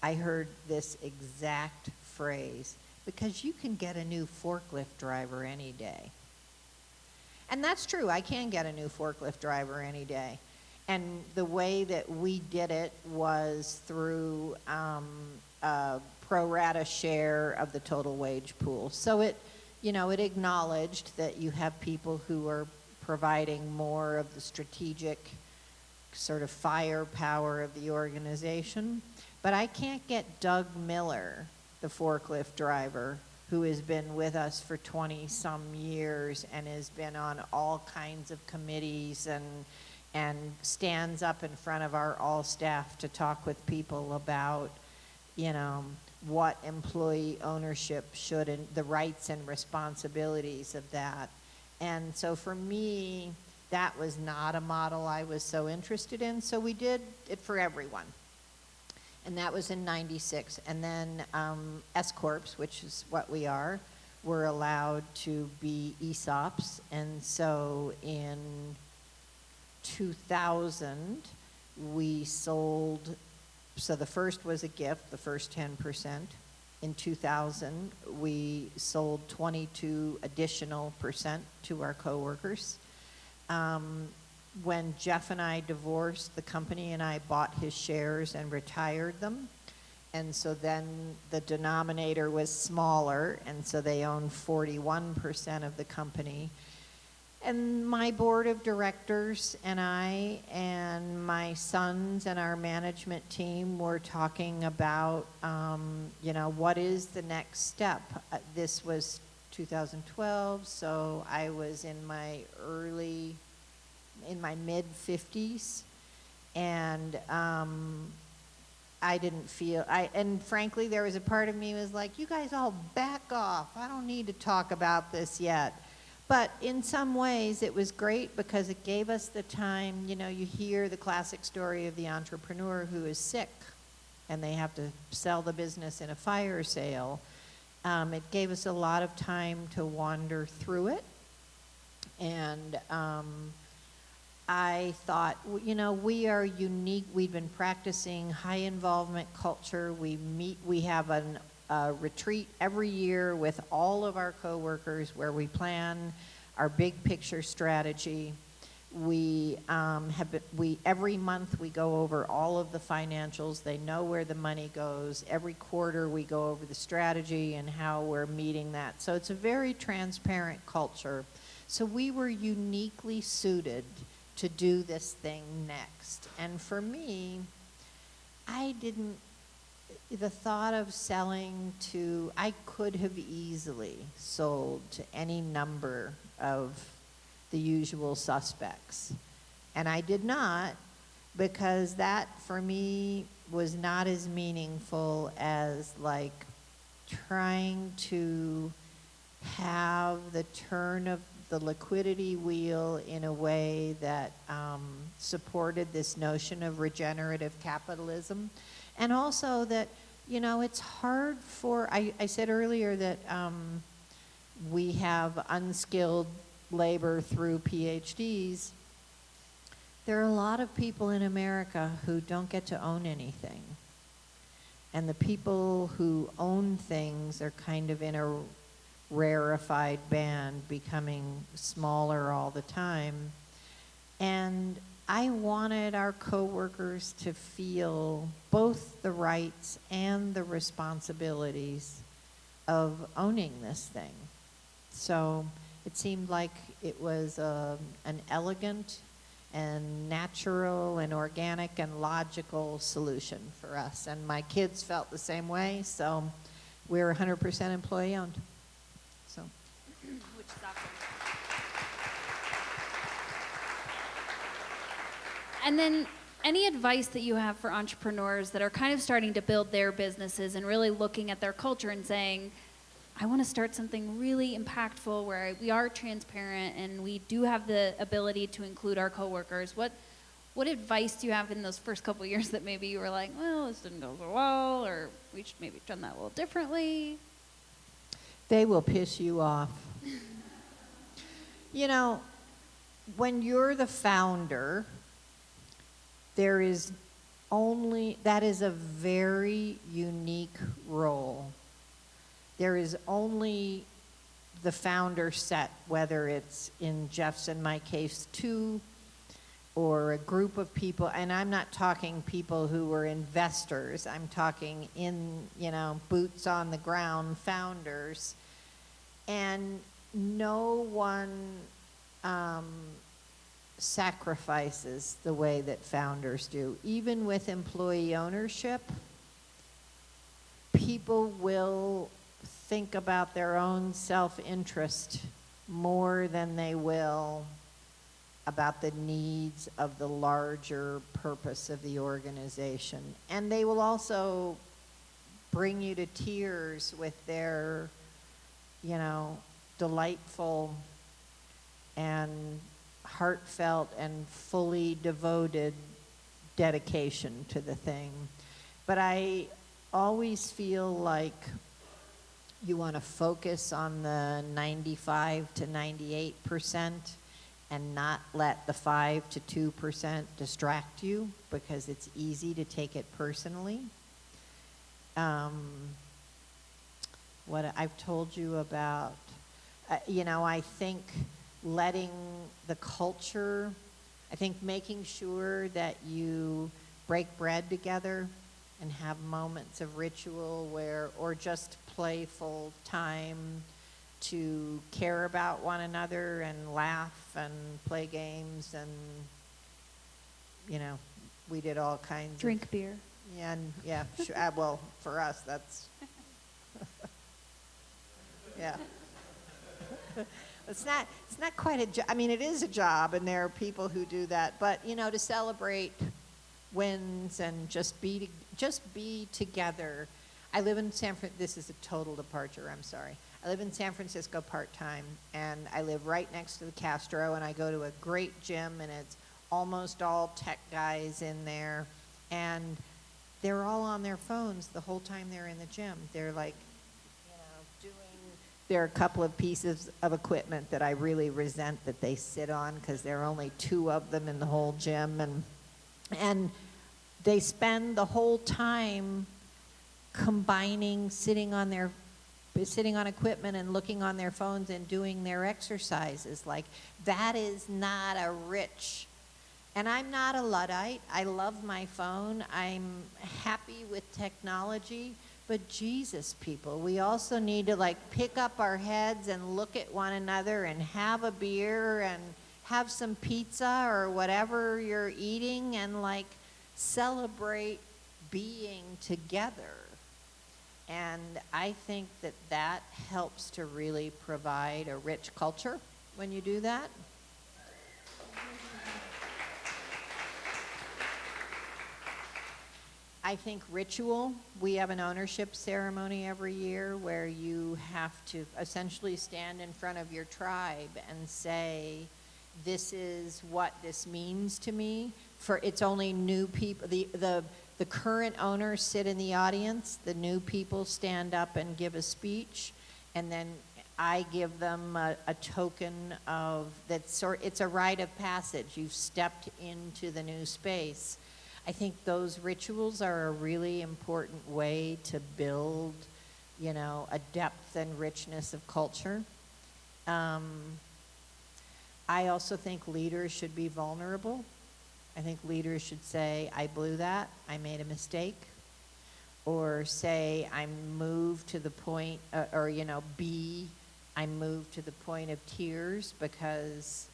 I heard this exact phrase, because you can get a new forklift driver any day. And that's true, I can get a new forklift driver any day. And the way that we did it was through a pro rata share of the total wage pool. So it acknowledged that you have people who are providing more of the strategic sort of firepower of the organization. But I can't get Doug Miller, the forklift driver, who has been with us for 20-some years and has been on all kinds of committees and stands up in front of our all staff to talk with people about, what employee ownership should and the rights and responsibilities of that. And so for me, that was not a model I was so interested in, so we did it for everyone. And that was in '96. And then S-Corps, which is what we are, were allowed to be ESOPs. And so in 2000, we sold, so the first was a gift, the first 10%. In 2000, we sold 22 additional percent to our coworkers. When Jeff and I divorced, the company and I bought his shares and retired them. And so then the denominator was smaller, and so they owned 41% of the company. And my board of directors and I and my sons and our management team were talking about, what is the next step? This was 2012, so I was in my mid-50s, and I didn't feel, and frankly, there was a part of me was like, you guys all back off. I don't need to talk about this yet. But in some ways, it was great because it gave us the time, you hear the classic story of the entrepreneur who is sick and they have to sell the business in a fire sale. It gave us a lot of time to wander through it. And I thought, we are unique. We've been practicing high involvement culture. We have a retreat every year with all of our coworkers where we plan our big picture strategy. Every month we go over all of the financials. They know where the money goes. Every quarter we go over the strategy and how we're meeting that. So it's a very transparent culture. So we were uniquely suited to do this thing next. And for me, the thought of selling I could have easily sold to any number of the usual suspects. And I did not, because that for me was not as meaningful as trying to have the turn of the liquidity wheel in a way that supported this notion of regenerative capitalism. And also that, it's hard I said earlier that we have unskilled labor through PhDs. There are a lot of people in America who don't get to own anything. And the people who own things are kind of in a rarefied band, becoming smaller all the time. And I wanted our coworkers to feel both the rights and the responsibilities of owning this thing. So it seemed like it was an elegant and natural and organic and logical solution for us. And my kids felt the same way, so we're 100% employee owned. So. Which is awesome. And then any advice that you have for entrepreneurs that are kind of starting to build their businesses and really looking at their culture and saying, I want to start something really impactful where we are transparent and we do have the ability to include our coworkers. What advice do you have in those first couple of years that maybe you were like, well, this didn't go so well, or we should maybe have done that a little differently? They will piss you off. You know, when you're the founder, that is a very unique role. There is only the founder set, whether it's in Jeff's and my case two, or a group of people, and I'm not talking people who were investors, I'm talking boots on the ground founders, and no one sacrifices the way that founders do. Even with employee ownership, people will think about their own self-interest more than they will about the needs of the larger purpose of the organization. And they will also bring you to tears with their, delightful and heartfelt and fully devoted dedication to the thing. But I always feel like you want to focus on the 95 to 98% and not let the 5 to 2% distract you, because it's easy to take it personally. What I've told you about, I think letting the culture, I think making sure that you break bread together and have moments of ritual or just playful time to care about one another and laugh and play games, and we did all kinds Drink beer. Yeah, sure. Well, for us, that's yeah. It's not quite a job. I mean, it is a job, and there are people who do that. But to celebrate wins and just be together. I live in San Francisco. This is a total departure. I'm sorry. I live in San Francisco part-time, and I live right next to the Castro, and I go to a great gym, and it's almost all tech guys in there, and they're all on their phones the whole time they're in the gym. They're like, there are a couple of pieces of equipment that I really resent that they sit on, because there are only 2 of them in the whole gym, and they spend the whole time combining sitting on equipment and looking on their phones and doing their exercises. Like, that is not a rich, and I'm not a Luddite. I love my phone. I'm happy with technology. But Jesus, people, we also need to pick up our heads and look at one another and have a beer and have some pizza or whatever you're eating, and celebrate being together. And I think that helps to really provide a rich culture when you do that. I think ritual, we have an ownership ceremony every year where you have to essentially stand in front of your tribe and say, this is what this means to me. It's only new people. The current owners sit in the audience. The new people stand up and give a speech, and then I give them a token of it's a rite of passage. You've stepped into the new space. I think those rituals are a really important way to build, a depth and richness of culture. I also think leaders should be vulnerable. I think leaders should say, I blew that, I made a mistake. Or say, I'm moved to the point, I'm moved to the point of tears because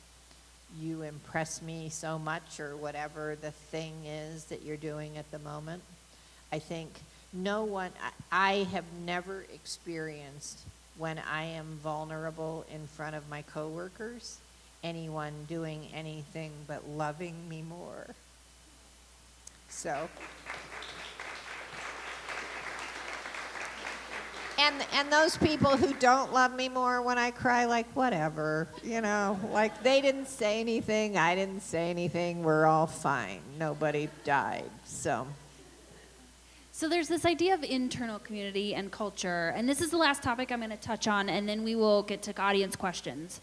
you impress me so much, or whatever the thing is that you're doing at the moment. I think I have never experienced, when I am vulnerable in front of my coworkers, anyone doing anything but loving me more. So, and those people who don't love me more when I cry, whatever, they didn't say anything, I didn't say anything, we're all fine. Nobody died, so. So there's this idea of internal community and culture, and this is the last topic I'm going to touch on, and then we will get to audience questions.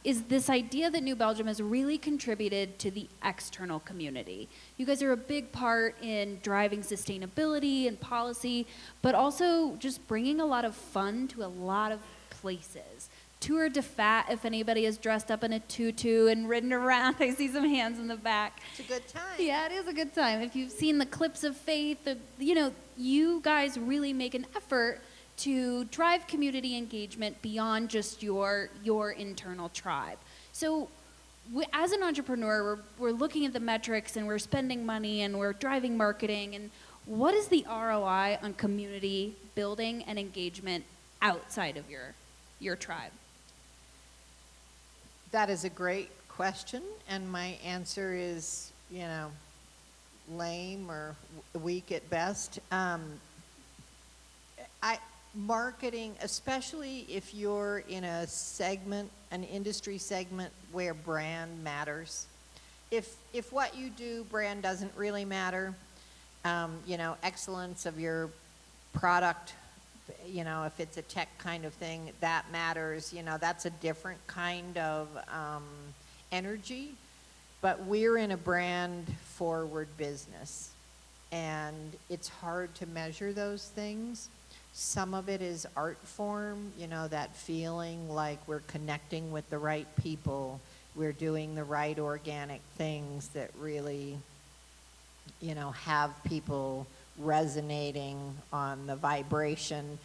Is this idea that New Belgium has really contributed to the external community. You guys are a big part in driving sustainability and policy, but also just bringing a lot of fun to a lot of places. Tour de Fat, if anybody is dressed up in a tutu and ridden around. I see some hands in the back. It's a good time. Yeah, it is a good time. If you've seen the clips of faith, you know, you guys really make an effort to drive community engagement beyond just your internal tribe. So as an entrepreneur, we're looking at the metrics and we're spending money and we're driving marketing. And what is the ROI on community building and engagement outside of your tribe? That is a great question, and my answer is, you know, lame or weak at best. Marketing, especially if you're in a segment, an industry segment where brand matters. If what you do, brand doesn't really matter, you know, excellence of your product, you know, if it's a tech kind of thing, that matters. You know, that's a different kind of energy. But we're in a brand forward business, and it's hard to measure those things. Some of it is art form, you know, that feeling like we're connecting with the right people, we're doing the right organic things that really, you know, have people resonating on the vibration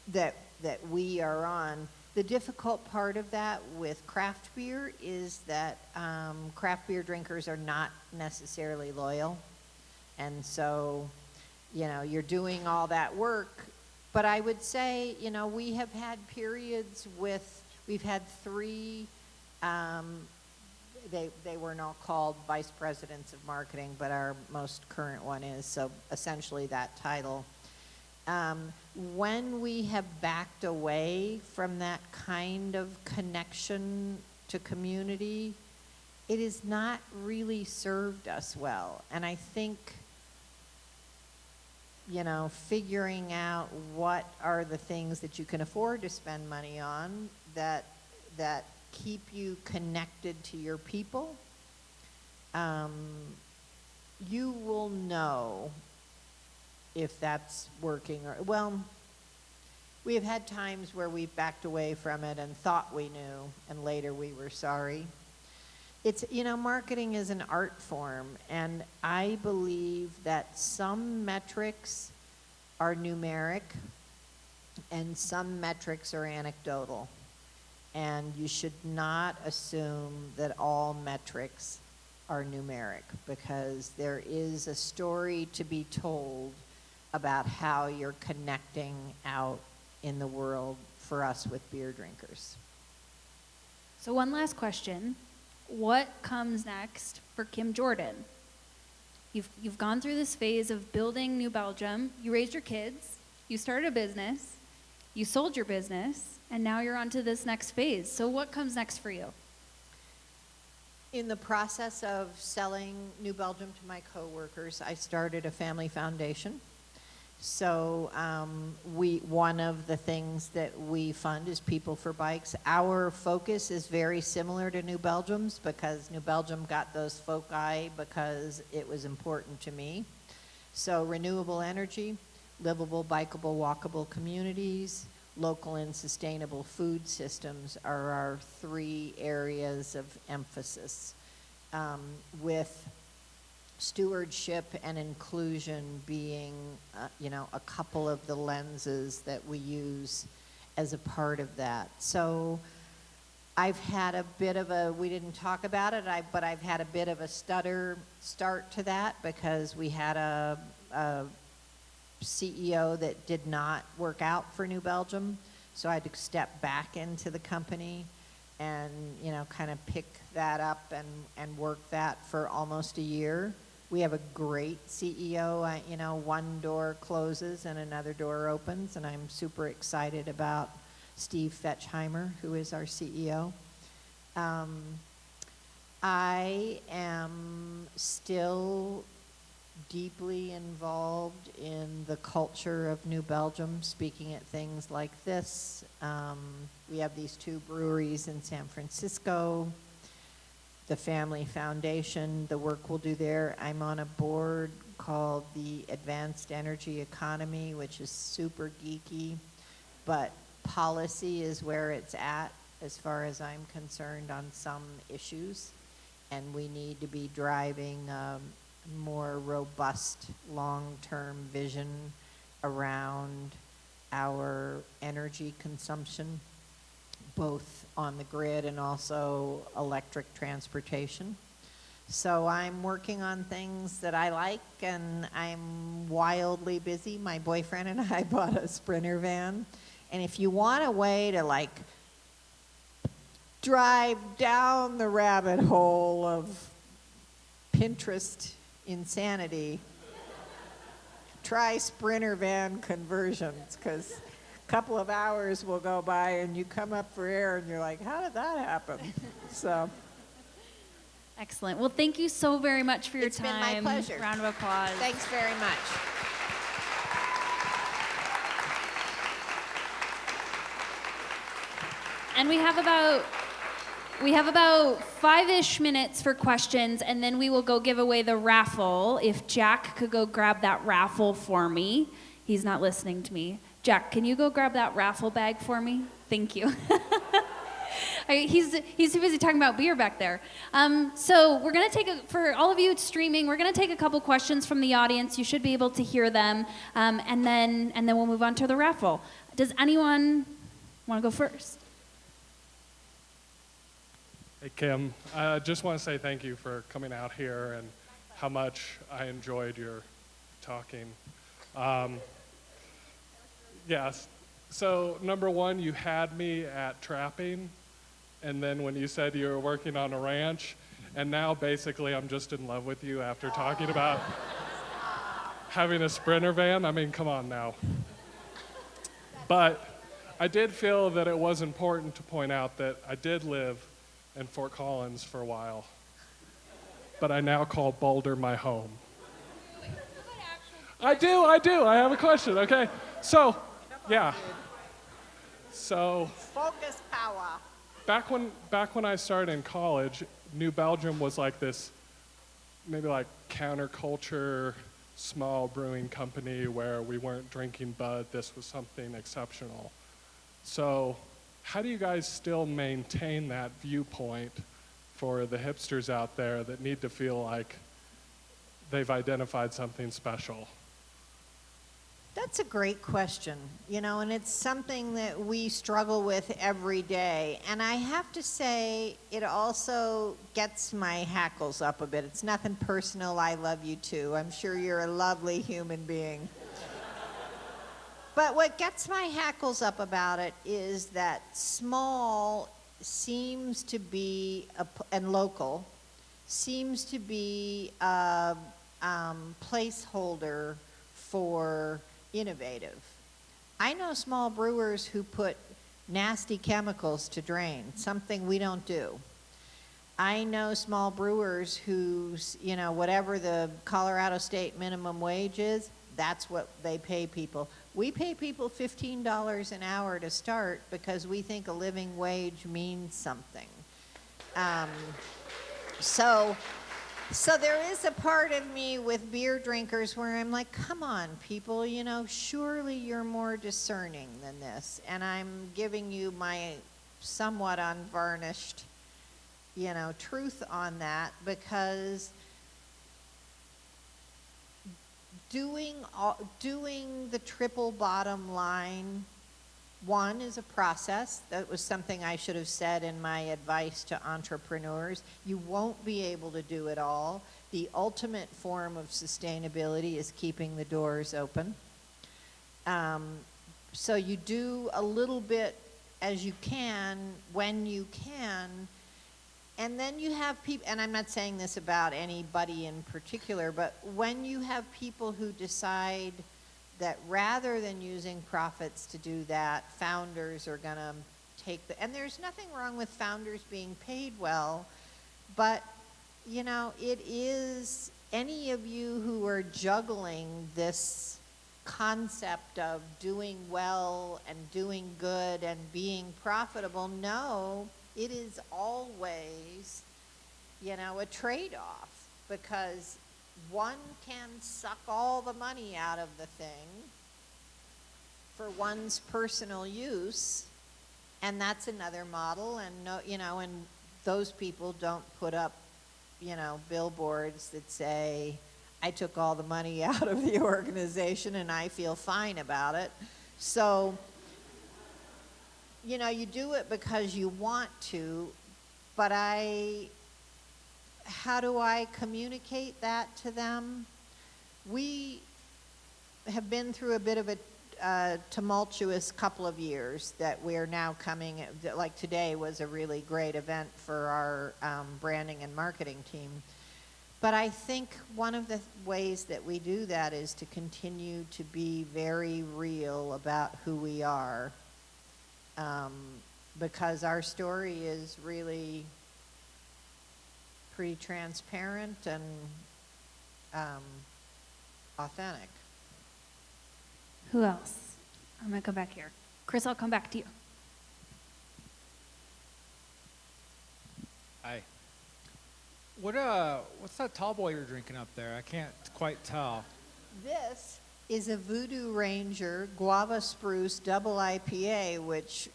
that we are on. The difficult part of that with craft beer is that craft beer drinkers are not necessarily loyal. And so, you know, you're doing all that work. But I would say, you know, we have had periods we've had 3, they were not called vice presidents of marketing, but our most current one is, so essentially that title. When we have backed away from that kind of connection to community, it has not really served us well. And I think, you know, figuring out what are the things that you can afford to spend money on that keep you connected to your people, you will know if that's working or, well, we have had times where we've backed away from it and thought we knew, and later we were sorry. It's, you know, marketing is an art form, and I believe that some metrics are numeric and some metrics are anecdotal. And you should not assume that all metrics are numeric, because there is a story to be told about how you're connecting out in the world for us with beer drinkers. So one last question. What comes next for Kim Jordan? You've gone through this phase of building New Belgium. You raised your kids. You started a business. You sold your business. And now you're on to this next phase. So what comes next for you? In the process of selling New Belgium to my coworkers, I started a family foundation. So one of the things that we fund is People for Bikes. Our focus is very similar to New Belgium's, because New Belgium got those foci because it was important to me. So renewable energy, livable, bikeable, walkable communities, local and sustainable food systems are our 3 areas of emphasis, with stewardship and inclusion being, you know, a couple of the lenses that we use as a part of that. So I've had a bit of a, we didn't talk about it, but I've had a bit of a stutter start to that, because we had a CEO that did not work out for New Belgium. So I had to step back into the company and, you know, kind of pick that up and work that for almost a year. We have a great CEO. You know, one door closes and another door opens, and I'm super excited about Steve Fetchheimer, who is our CEO. I am still deeply involved in the culture of New Belgium, speaking at things like this. We have these 2 breweries in San Francisco, the Family Foundation, the work we'll do there. I'm on a board called the Advanced Energy Economy, which is super geeky, but policy is where it's at as far as I'm concerned on some issues, and we need to be driving more robust long-term vision around our energy consumption, both on the grid and also electric transportation. So I'm working on things that I like, and I'm wildly busy. My boyfriend and I bought a Sprinter van, and if you want a way to like drive down the rabbit hole of Pinterest insanity, try Sprinter van conversions, because a couple of hours will go by and you come up for air and you're like, how did that happen? So Excellent. Well, thank you so very much for your it's time. been my pleasure. Round of applause. Thanks very much. And we have about 5-ish minutes for questions, and then we will go give away the raffle. If Jack could go grab that raffle for me. He's not listening to me. Jack, can you go grab that raffle bag for me? Thank you. He's too busy talking about beer back there. So we're gonna for all of you streaming, we're gonna take a couple questions from the audience. You should be able to hear them, and then we'll move on to the raffle. Does anyone want to go first? Hey, Kim. I just want to say thank you for coming out here and how much I enjoyed your talking. Yes. So, number one, you had me at trapping, and then when you said you were working on a ranch, and now basically I'm just in love with you after talking about having a Sprinter van. I mean, come on now. But I did feel that it was important to point out that I did live in Fort Collins for a while, but I now call Boulder my home. I do. I have a question, okay? So, yeah. So, Focus power. back when I started in college, New Belgium was like this, maybe like counterculture, small brewing company where we weren't drinking bud. This was something exceptional. So, how do you guys still maintain that viewpoint for the hipsters out there that need to feel like they've identified something special? That's a great question, and it's something that we struggle with every day. And I have to say, it also gets my hackles up a bit. It's nothing personal. I love you too. I'm sure you're a lovely human being. But what gets my hackles up about it is that small seems to be, and local, seems to be a placeholder for innovative. I know small brewers who put nasty chemicals to drain, something we don't do. I know small brewers whose, whatever the Colorado state minimum wage is, that's what they pay people. We pay people $15 an hour to start because we think a living wage means something. So there is a part of me with beer drinkers where I'm like, come on, people, surely you're more discerning than this. And I'm giving you my somewhat unvarnished, truth on that, because doing the triple bottom line, one, is a process. That was something I should have said in my advice to entrepreneurs. You won't be able to do it all. The ultimate form of sustainability is keeping the doors open. So you do a little bit as you can, when you can, and then you have people, and I'm not saying this about anybody in particular, but when you have people who decide that rather than using profits to do that, founders are gonna take and there's nothing wrong with founders being paid well, but it is any of you who are juggling this concept of doing well and doing good and being profitable know it is always, a trade-off, because one can suck all the money out of the thing for one's personal use, and that's another model. And and those people don't put up, billboards that say, I took all the money out of the organization and I feel fine about it. So, you do it because you want to, but how do I communicate that to them? We have been through a bit of a tumultuous couple of years that we're now coming, like today was a really great event for our branding and marketing team. But I think one of the ways that we do that is to continue to be very real about who we are, because our story is really pretty transparent and authentic. Who else? I'm gonna come back here. Chris, I'll come back to you. Hi. What's that tall boy you're drinking up there? I can't quite tell. This is a Voodoo Ranger Guava Spruce Double IPA, which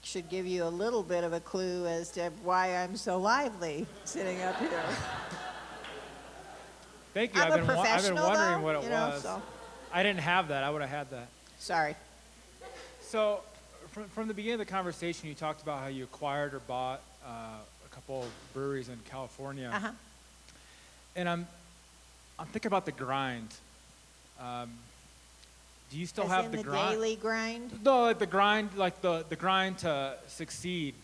should give you a little bit of a clue as to why I'm so lively sitting up here. Thank you. I'm I've a been professional, wondering though, what it was. So. I didn't have that. I would have had that. Sorry. So, from the beginning of the conversation, you talked about how you acquired or bought a couple of breweries in California. Uh-huh. And I'm thinking about the grind. Do you still have the grind? Daily grind? No, like the grind, like the grind to succeed,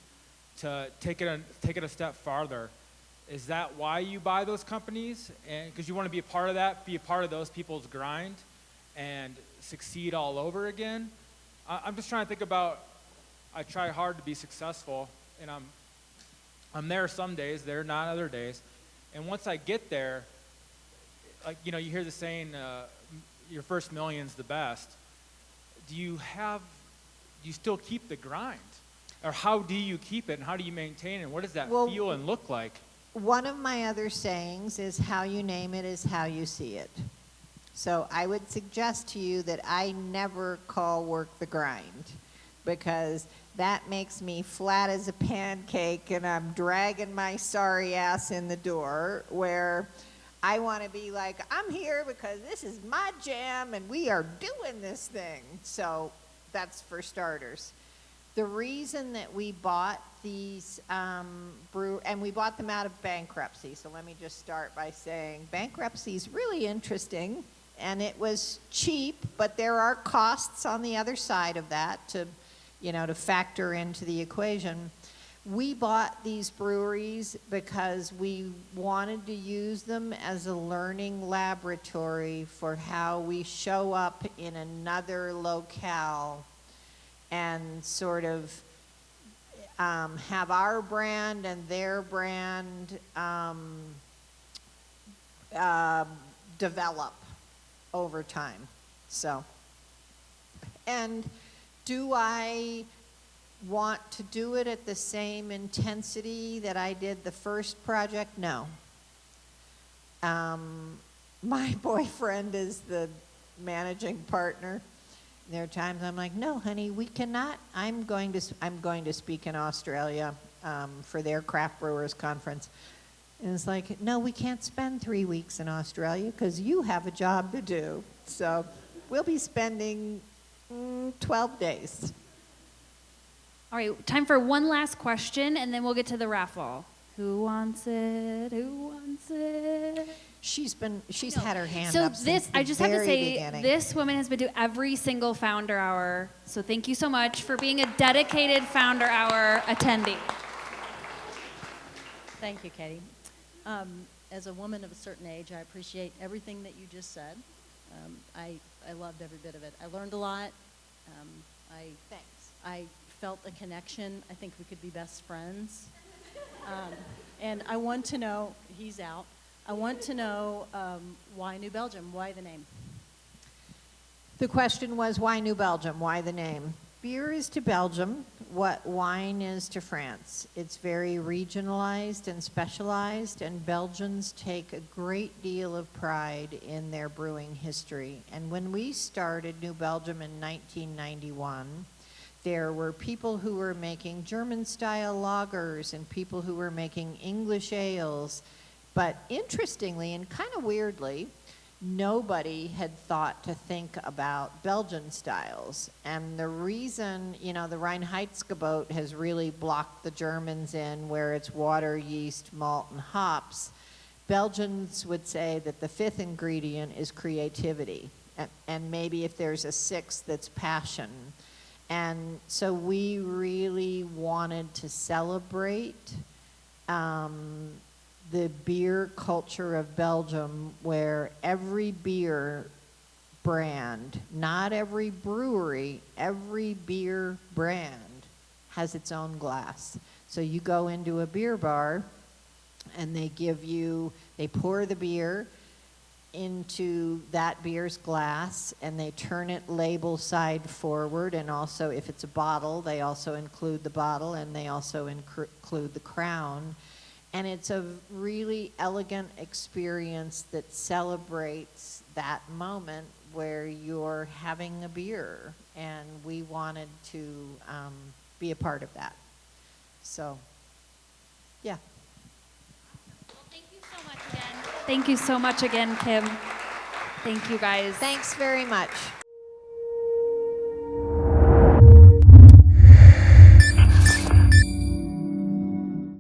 to take it a step farther. Is that why you buy those companies? And because you want to be a part of that, be a part of those people's grind, and succeed all over again? I'm just trying to think about. I try hard to be successful, and I'm there some days, there not other days, and once I get there, like you hear the saying, your first million's the best. Do you still keep the grind? Or how do you keep it, and how do you maintain it, and what does that feel and look like? One of my other sayings is, how you name it is how you see it. So I would suggest to you that I never call work the grind, because that makes me flat as a pancake and I'm dragging my sorry ass in the door, where I want to be like, I'm here because this is my jam and we are doing this thing. So that's for starters. The reason that we bought these and we bought them out of bankruptcy. So let me just start by saying bankruptcy is really interesting, and it was cheap, but there are costs on the other side of that to factor into the equation. We bought these breweries because we wanted to use them as a learning laboratory for how we show up in another locale and sort of have our brand and their brand develop over time. So, and do I want to do it at the same intensity that I did the first project? No. My boyfriend is the managing partner. There are times I'm like, no, honey, we cannot. I'm going to speak in Australia for their craft brewers conference. And it's like, no, we can't spend 3 weeks in Australia because you have a job to do. So we'll be spending 12 days. All right, time for one last question, and then we'll get to the raffle. Who wants it? Who wants it? She's had her hand so up since the I just have to very say, beginning. this woman has been to every single Founder Hour. So thank you so much for being a dedicated Founder Hour attendee. Thank you, Katie. As a woman of a certain age, I appreciate everything that you just said. I loved every bit of it. I learned a lot. Thanks. I felt a connection. I think we could be best friends. And I want to know, he's out. I want to know why New Belgium? Why the name? The question was, why New Belgium? Why the name? Beer is to Belgium what wine is to France. It's very regionalized and specialized, and Belgians take a great deal of pride in their brewing history. And when we started New Belgium in 1991, there were people who were making German-style lagers and people who were making English ales. But interestingly and kind of weirdly, nobody had thought to think about Belgian styles. And the reason, the Reinheitsgebot has really blocked the Germans in, where it's water, yeast, malt, and hops. Belgians would say that the fifth ingredient is creativity. And maybe if there's a sixth, that's passion. And so we really wanted to celebrate the beer culture of Belgium, where every beer brand, not every brewery, every beer brand has its own glass. So you go into a beer bar and they pour the beer into that beer's glass and they turn it label side forward, and also if it's a bottle, they also include the bottle and they also include the crown. And it's a really elegant experience that celebrates that moment where you're having a beer, and we wanted to be a part of that. So, yeah. Well, thank you so much again. Thank you so much again, Kim. Thank you, guys. Thanks very much.